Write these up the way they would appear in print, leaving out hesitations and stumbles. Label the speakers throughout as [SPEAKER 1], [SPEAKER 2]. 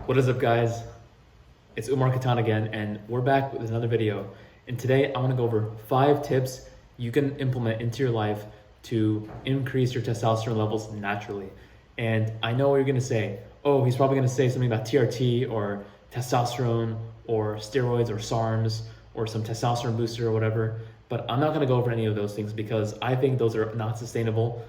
[SPEAKER 1] What is up, guys? It's Umar Katan again, and we're back with another video. And today I want to go over 5 tips you can implement into your life to increase your testosterone levels naturally. And I know what you're going to say. Oh, he's probably going to say something about TRT or testosterone or steroids or SARMs or some testosterone booster or whatever. But I'm not going to go over any of those things because I think those are not sustainable.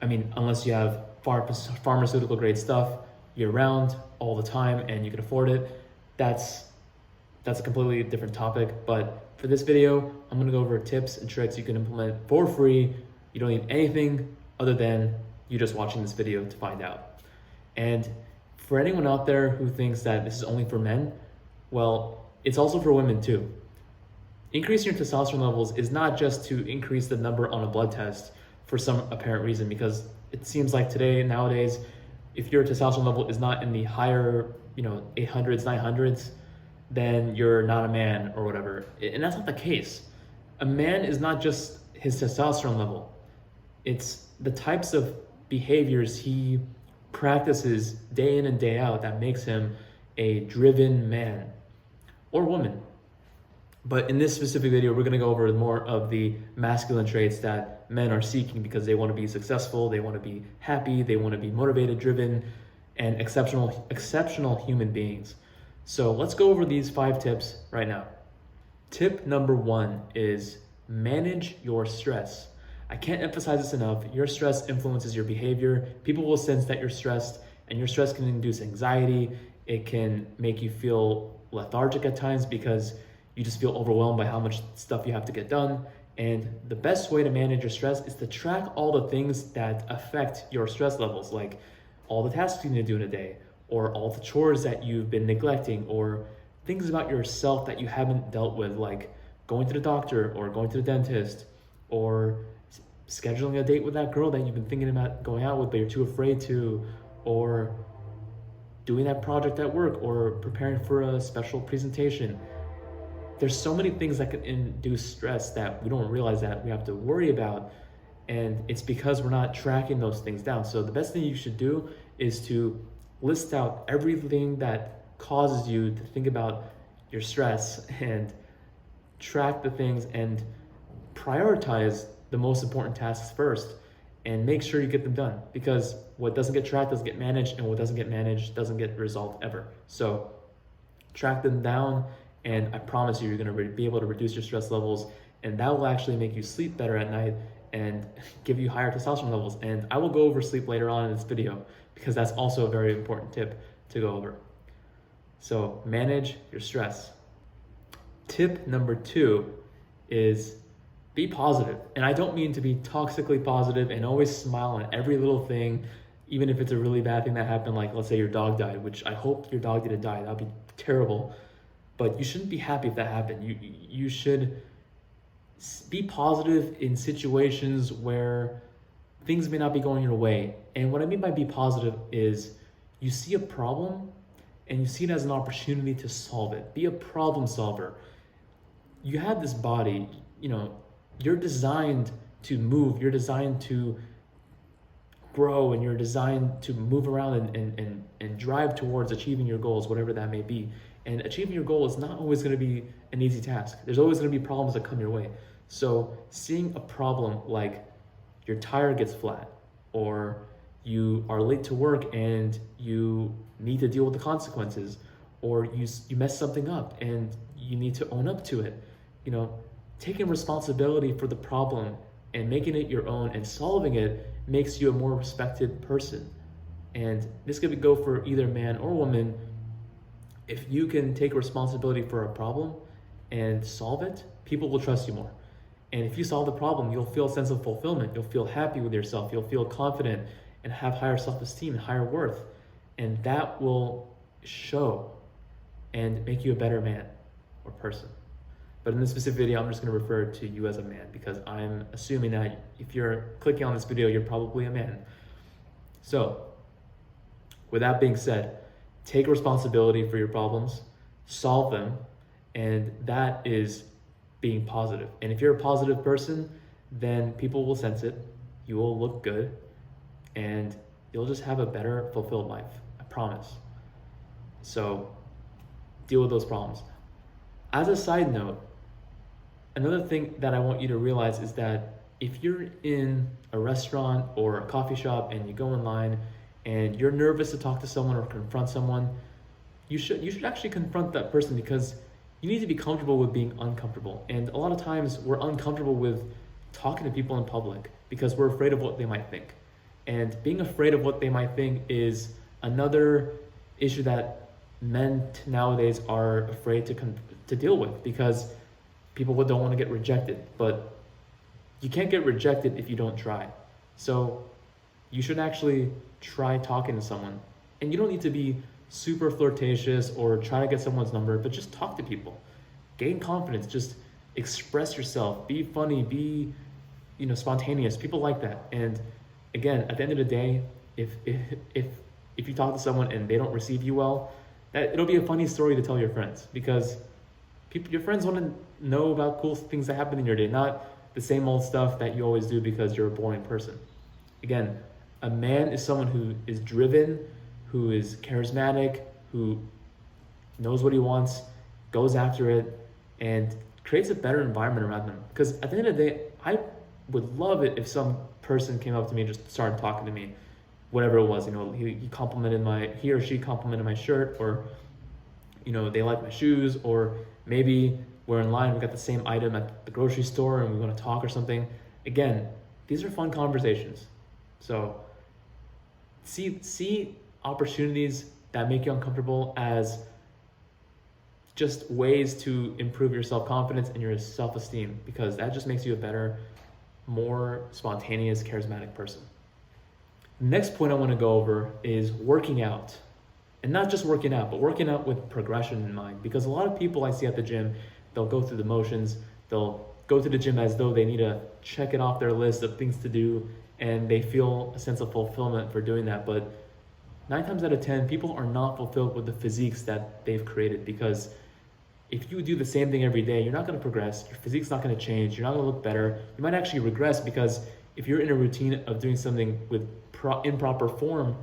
[SPEAKER 1] I mean, unless you have pharmaceutical grade stuff year round all the time and you can afford it, that's a completely different topic. But for this video, I'm gonna go over tips and tricks you can implement for free. You don't need anything other than you just watching this video to find out. And for anyone out there who thinks that this is only for men, well, it's also for women too. Increasing your testosterone levels is not just to increase the number on a blood test for some apparent reason, because it seems like nowadays, if your testosterone level is not in the higher, 800s, 900s, then you're not a man or whatever. And that's not the case. A man is not just his testosterone level. It's the types of behaviors he practices day in and day out that makes him a driven man or woman. But in this specific video, we're going to go over more of the masculine traits that men are seeking because they want to be successful, they want to be happy, they want to be motivated, driven, and exceptional human beings. So let's go over these 5 tips right now. Tip number 1 is manage your stress. I can't emphasize this enough. Your stress influences your behavior. People will sense that you're stressed, and your stress can induce anxiety. It can make you feel lethargic at times because you just feel overwhelmed by how much stuff you have to get done. And the best way to manage your stress is to track all the things that affect your stress levels, like all the tasks you need to do in a day, or all the chores that you've been neglecting, or things about yourself that you haven't dealt with, like going to the doctor or going to the dentist, or scheduling a date with that girl that you've been thinking about going out with but you're too afraid to, or doing that project at work, or preparing for a special presentation. There's so many things that can induce stress that we don't realize that we have to worry about, and it's because we're not tracking those things down. So the best thing you should do is to list out everything that causes you to think about your stress and track the things and prioritize the most important tasks first and make sure you get them done, because what doesn't get tracked doesn't get managed, and what doesn't get managed doesn't get resolved ever. So track them down, and I promise you, you're going to be able to reduce your stress levels, and that will actually make you sleep better at night and give you higher testosterone levels. And I will go over sleep later on in this video because that's also a very important tip to go over. So manage your stress. Tip number 2 is be positive. And I don't mean to be toxically positive and always smile on every little thing, even if it's a really bad thing that happened, like let's say your dog died, which I hope your dog didn't die. That would be terrible. But you shouldn't be happy if that happened. You should be positive in situations where things may not be going your way. And what I mean by be positive is you see a problem and you see it as an opportunity to solve it. Be a problem solver. You have this body, you're designed to move, you're designed to grow, and you're designed to move around and drive towards achieving your goals, whatever that may be. And achieving your goal is not always going to be an easy task. There's always going to be problems that come your way. So seeing a problem like your tire gets flat, or you are late to work and you need to deal with the consequences, or you mess something up and you need to own up to it. Taking responsibility for the problem and making it your own and solving it makes you a more respected person. And this could go for either man or woman. If you can take responsibility for a problem and solve it, people will trust you more. And if you solve the problem, you'll feel a sense of fulfillment. You'll feel happy with yourself. You'll feel confident and have higher self-esteem and higher worth. And that will show and make you a better man or person. But in this specific video, I'm just going to refer to you as a man, because I'm assuming that if you're clicking on this video, you're probably a man. So with that being said, take responsibility for your problems, solve them, and that is being positive. And if you're a positive person, then people will sense it, you will look good, and you'll just have a better, fulfilled life. I promise. So deal with those problems. As a side note, another thing that I want you to realize is that if you're in a restaurant or a coffee shop and you go in line and you're nervous to talk to someone or confront someone, you should actually confront that person, because you need to be comfortable with being uncomfortable. And a lot of times we're uncomfortable with talking to people in public because we're afraid of what they might think. And being afraid of what they might think is another issue that men nowadays are afraid to deal with, because people don't want to get rejected. But you can't get rejected if you don't try. So you should actually try talking to someone. And you don't need to be super flirtatious or try to get someone's number, but just talk to people. Gain confidence, just express yourself, be funny, be spontaneous. People like that. And again, at the end of the day, if you talk to someone and they don't receive you well, it'll be a funny story to tell your friends, because your friends want to know about cool things that happen in your day, not the same old stuff that you always do because you're a boring person. Again, a man is someone who is driven, who is charismatic, who knows what he wants, goes after it, and creates a better environment around them. Because at the end of the day, I would love it if some person came up to me and just started talking to me, whatever it was. He or she complimented my shirt, or they like my shoes, or maybe we're in line, we got the same item at the grocery store and we want to talk or something. Again, these are fun conversations. So see opportunities that make you uncomfortable as just ways to improve your self-confidence and your self-esteem, because that just makes you a better, more spontaneous, charismatic person. The next point I want to go over is working out. And not just working out, but working out with progression in mind. Because a lot of people I see at the gym, they'll go through the motions, they'll go to the gym as though they need to check it off their list of things to do, and they feel a sense of fulfillment for doing that. But 9 times out of 10, people are not fulfilled with the physiques that they've created, because if you do the same thing every day, you're not going to progress, your physique's not going to change, you're not going to look better, you might actually regress, because if you're in a routine of doing something with improper form,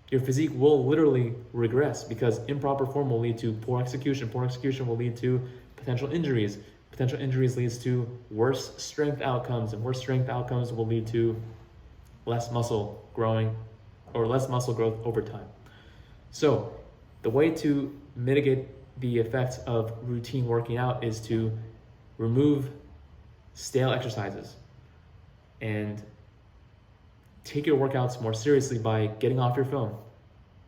[SPEAKER 1] your physique will literally regress, because improper form will lead to poor execution will lead to potential injuries leads to worse strength outcomes, and worse strength outcomes will lead to less muscle growing, or less muscle growth over time. So the way to mitigate the effects of routine working out is to remove stale exercises and take your workouts more seriously by getting off your phone.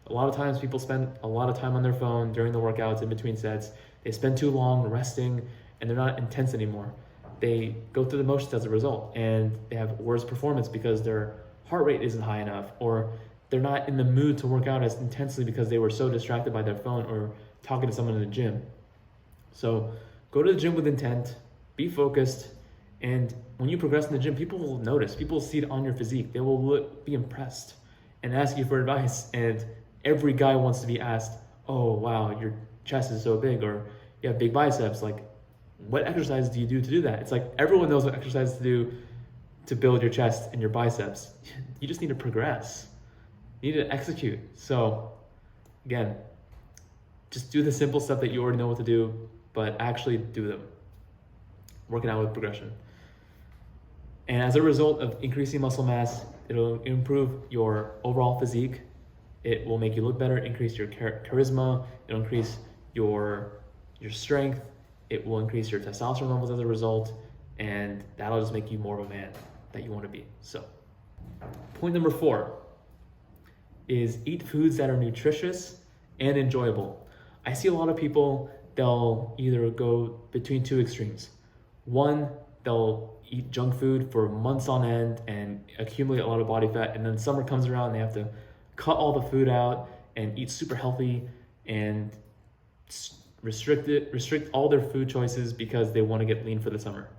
[SPEAKER 1] A lot of times people spend a lot of time on their phone during the workouts, in between sets. They spend too long resting and they're not intense anymore. They go through the motions as a result, and they have worse performance because their heart rate isn't high enough, or they're not in the mood to work out as intensely because they were so distracted by their phone or talking to someone in the gym. So go to the gym with intent, be focused, and when you progress in the gym, people will notice, people will see it on your physique. They will be impressed and ask you for advice. And every guy wants to be asked, oh, wow, your chest is so big, or you have big biceps. Like, what exercise do you do to do that? It's like everyone knows what exercise to do to build your chest and your biceps. You just need to progress. You need to execute. So again, just do the simple stuff that you already know what to do, but actually do them. Working out with progression. And as a result of increasing muscle mass, it'll improve your overall physique. It will make you look better, increase your charisma, it'll increase your strength, it will increase your testosterone levels as a result, and that'll just make you more of a man that you want to be. So, point number 4 is eat foods that are nutritious and enjoyable. I see a lot of people, they'll either go between 2 extremes. One, they'll eat junk food for months on end and accumulate a lot of body fat, and then summer comes around and they have to cut all the food out and eat super healthy and restrict all their food choices because they want to get lean for the summer.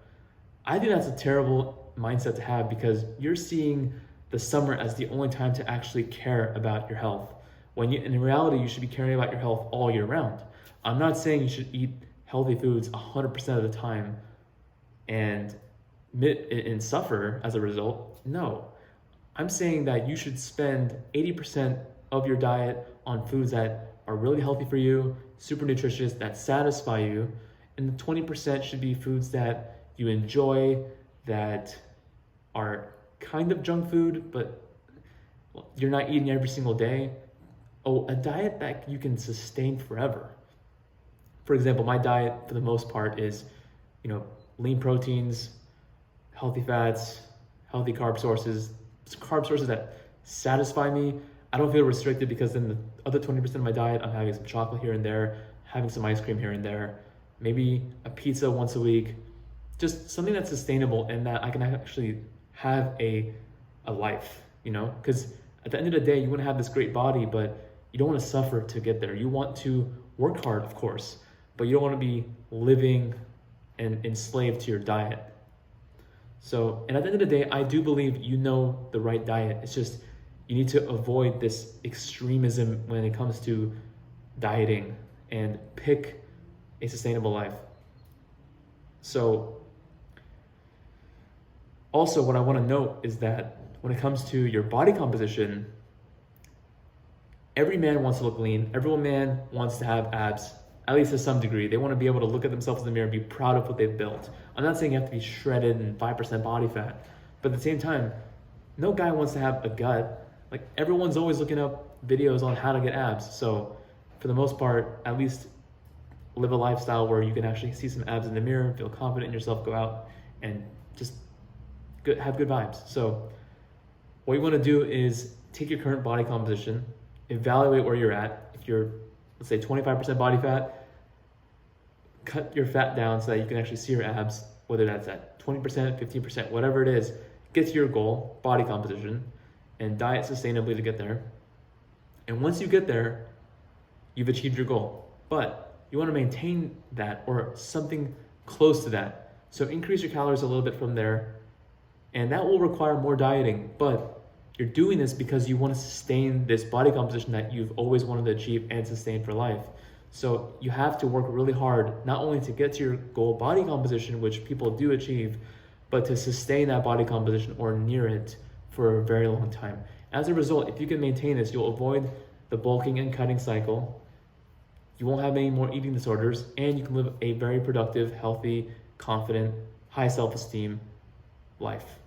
[SPEAKER 1] I think that's a terrible mindset to have, because you're seeing the summer as the only time to actually care about your health, when in reality you should be caring about your health all year round. I'm not saying you should eat healthy foods 100% of the time and suffer as a result. No, I'm saying that you should spend 80% of your diet on foods that are really healthy for you, super nutritious, that satisfy you. And the 20% should be foods that you enjoy, that are kind of junk food, but you're not eating every single day. Oh, a diet that you can sustain forever. For example, my diet for the most part is, lean proteins, healthy fats, healthy carb sources that satisfy me. I don't feel restricted because then the other 20% of my diet, I'm having some chocolate here and there, having some ice cream here and there, maybe a pizza once a week, just something that's sustainable and that I can actually have a life, because at the end of the day, you want to have this great body, but you don't want to suffer to get there. You want to work hard, of course, but you don't want to be living and enslaved to your diet. So, and at the end of the day, I do believe you know the right diet. It's just you need to avoid this extremism when it comes to dieting and pick a sustainable life. So, also what I want to note is that when it comes to your body composition, every man wants to look lean. Every man wants to have abs, at least to some degree. They want to be able to look at themselves in the mirror and be proud of what they've built. I'm not saying you have to be shredded and 5% body fat, but at the same time, no guy wants to have a gut. Like, everyone's always looking up videos on how to get abs. So for the most part, at least live a lifestyle where you can actually see some abs in the mirror, feel confident in yourself, go out and just have good vibes. So what you want to do is take your current body composition, evaluate where you're at. If you're, let's say, 25% body fat, cut your fat down so that you can actually see your abs, whether that's at 20%, 15%, whatever it is. Get to your goal, body composition, and diet sustainably to get there. And once you get there, you've achieved your goal. But you want to maintain that or something close to that. So increase your calories a little bit from there, and that will require more dieting. But you're doing this because you want to sustain this body composition that you've always wanted to achieve and sustain for life. So you have to work really hard, not only to get to your goal body composition, which people do achieve, but to sustain that body composition or near it for a very long time. As a result, if you can maintain this, you'll avoid the bulking and cutting cycle. You won't have any more eating disorders, and you can live a very productive, healthy, confident, high self-esteem life.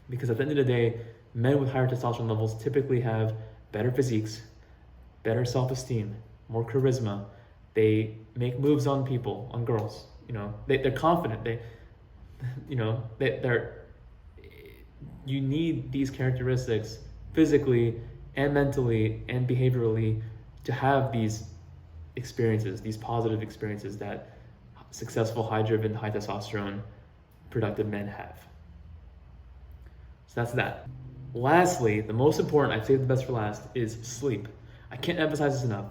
[SPEAKER 1] Because at the end of the day, men with higher testosterone levels typically have better physiques, better self-esteem, more charisma. They make moves on people, on girls. They're confident. You need these characteristics physically and mentally and behaviorally to have these experiences, these positive experiences that successful, high-driven, high testosterone, productive men have. So that's that. Lastly, the most important, I've saved the best for last, is sleep. I can't emphasize this enough.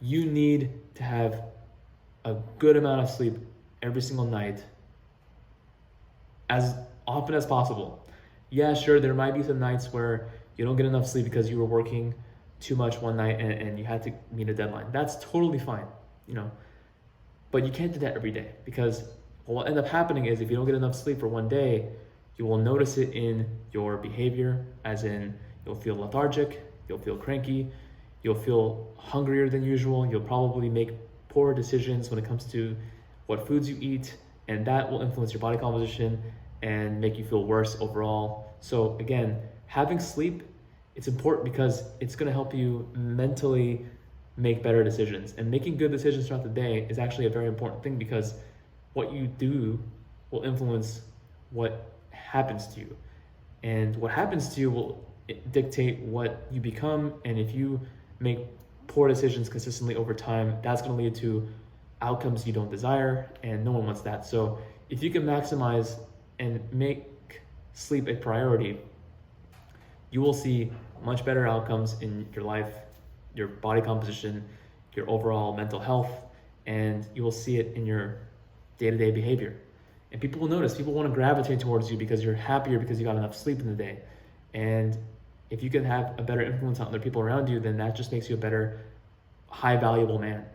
[SPEAKER 1] You need to have a good amount of sleep every single night, as often as possible. Yeah, sure, there might be some nights where you don't get enough sleep because you were working too much one night and you had to meet a deadline. That's totally fine, but you can't do that every day, because what will end up happening is if you don't get enough sleep for one day, you will notice it in your behavior, as in you'll feel lethargic, you'll feel cranky, you'll feel hungrier than usual, you'll probably make poor decisions when it comes to what foods you eat, and that will influence your body composition and make you feel worse overall. So again, having sleep, it's important because it's going to help you mentally make better decisions. And making good decisions throughout the day is actually a very important thing, because what you do will influence what happens to you. And what happens to you will dictate what you become. And if you make poor decisions consistently over time, that's going to lead to outcomes you don't desire, and no one wants that. So if you can maximize and make sleep a priority, you will see much better outcomes in your life, your body composition, your overall mental health, and you will see it in your day-to-day behavior. And people will notice, people want to gravitate towards you because you're happier because you got enough sleep in the day. And if you can have a better influence on other people around you, then that just makes you a better, high valuable man.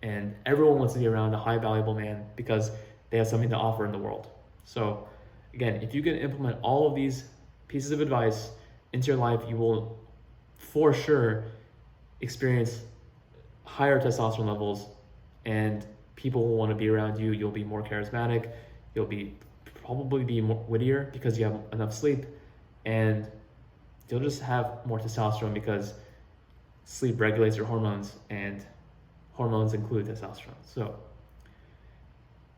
[SPEAKER 1] And everyone wants to be around a high valuable man because they have something to offer in the world. So again, if you can implement all of these pieces of advice into your life, you will for sure experience higher testosterone levels, and people will want to be around you. You'll be more charismatic. You'll probably be more wittier because you have enough sleep, and you'll just have more testosterone because sleep regulates your hormones, and hormones include testosterone. So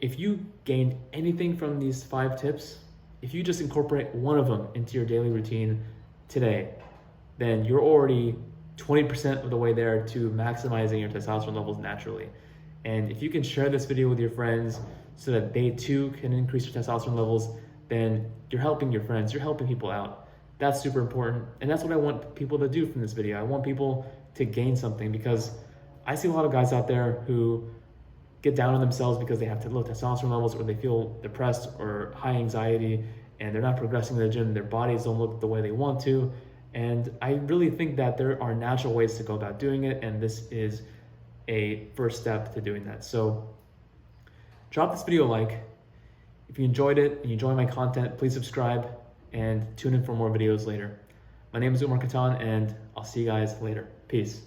[SPEAKER 1] if you gained anything from these 5 tips, if you just incorporate one of them into your daily routine today, then you're already 20% of the way there to maximizing your testosterone levels naturally. And if you can share this video with your friends so that they too can increase your testosterone levels, then you're helping your friends, you're helping people out. That's super important. And that's what I want people to do from this video. I want people to gain something, because I see a lot of guys out there who get down on themselves because they have low testosterone levels, or they feel depressed or high anxiety, and they're not progressing in the gym. Their bodies don't look the way they want to. And I really think that there are natural ways to go about doing it, and this is a first step to doing that. So drop this video a like. If you enjoyed it and you enjoy my content, please subscribe and tune in for more videos later. My name is Umar Katan, and I'll see you guys later. Peace.